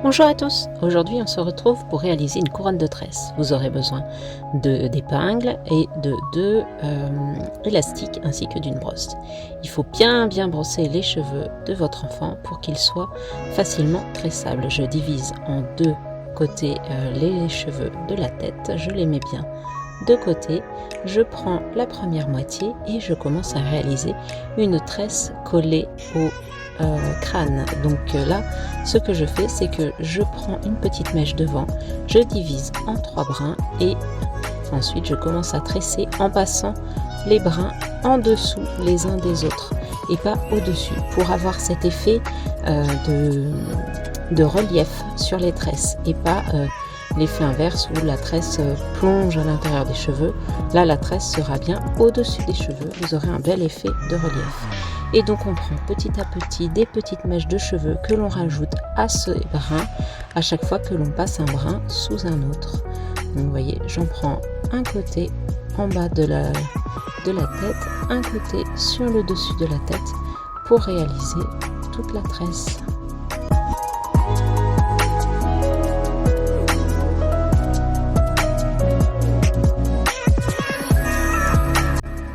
Bonjour à tous, aujourd'hui on se retrouve pour réaliser une couronne de tresse. Vous aurez besoin d'épingles et de deux élastiques ainsi que d'une brosse. Il faut bien brosser les cheveux de votre enfant pour qu'ils soient facilement tressables. Je divise en deux côtés les cheveux de la tête, je les mets bien de côté. Je prends la première moitié et je commence à réaliser une tresse collée au crâne. Donc là, ce que je fais, c'est que je prends une petite mèche devant, je divise en 3 brins et ensuite je commence à tresser en passant les brins en dessous les uns des autres et pas au-dessus pour avoir cet effet de relief sur les tresses et pas l'effet inverse où la tresse plonge à l'intérieur des cheveux. Là, la tresse sera bien au-dessus des cheveux, vous aurez un bel effet de relief. Et donc on prend petit à petit des petites mèches de cheveux que l'on rajoute à ces brins à chaque fois que l'on passe un brin sous un autre. Donc vous voyez, j'en prends un côté en bas de la tête, un côté sur le dessus de la tête pour réaliser toute la tresse.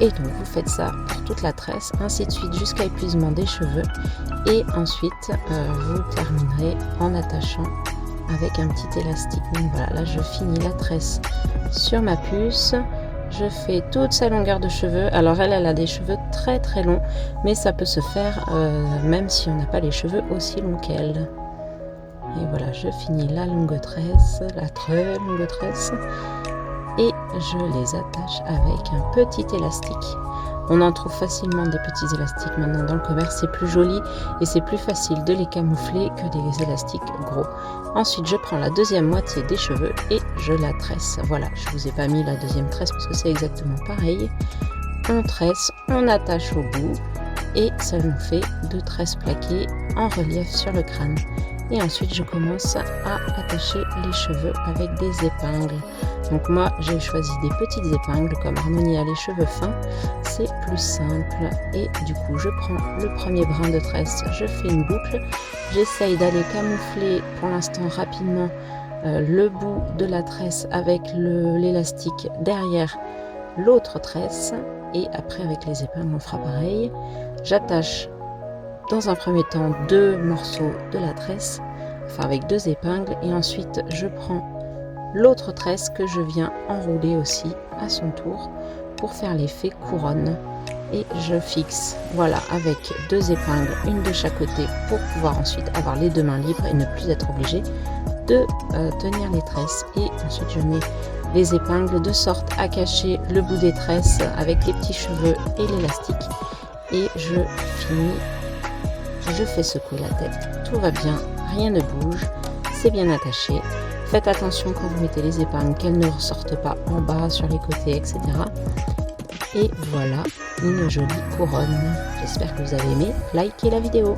Et donc vous faites ça pour toute la tresse, ainsi de suite jusqu'à épuisement des cheveux. Et ensuite vous terminerez en attachant avec un petit élastique. Donc voilà, là je finis la tresse sur ma puce. Je fais toute sa longueur de cheveux. Alors elle a des cheveux très longs, mais ça peut se faire même si on n'a pas les cheveux aussi longs qu'elle. Et voilà, je finis la longue tresse, la très longue tresse. Et je les attache avec un petit élastique. On en trouve facilement des petits élastiques maintenant dans le commerce, c'est plus joli et c'est plus facile de les camoufler que des élastiques gros. Ensuite je prends la deuxième moitié des cheveux et je la tresse. Voilà, je vous ai pas mis la deuxième tresse parce que c'est exactement pareil. On tresse, on attache au bout et ça nous fait 2 tresses plaquées en relief sur le crâne. Et ensuite je commence à attacher les cheveux avec des épingles. Donc moi j'ai choisi des petites épingles, comme Harmonie a les cheveux fins, c'est plus simple. Et du coup je prends le premier brin de tresse, je fais une boucle, j'essaye d'aller camoufler pour l'instant rapidement le bout de la tresse avec l'élastique derrière l'autre tresse. Et après avec les épingles on fera pareil. J'attache dans un premier temps 2 morceaux de la tresse, enfin avec 2 épingles, et ensuite je prends l'autre tresse que je viens enrouler aussi à son tour pour faire l'effet couronne. Et je fixe, voilà, avec 2 épingles, une de chaque côté, pour pouvoir ensuite avoir les 2 mains libres et ne plus être obligé de tenir les tresses. Et ensuite je mets les épingles de sorte à cacher le bout des tresses avec les petits cheveux et l'élastique. Et je finis. Je fais secouer la tête, tout va bien, rien ne bouge, c'est bien attaché. Faites attention quand vous mettez les épingles qu'elles ne ressortent pas en bas, sur les côtés, etc. Et voilà, une jolie couronne. J'espère que vous avez aimé. Likez la vidéo.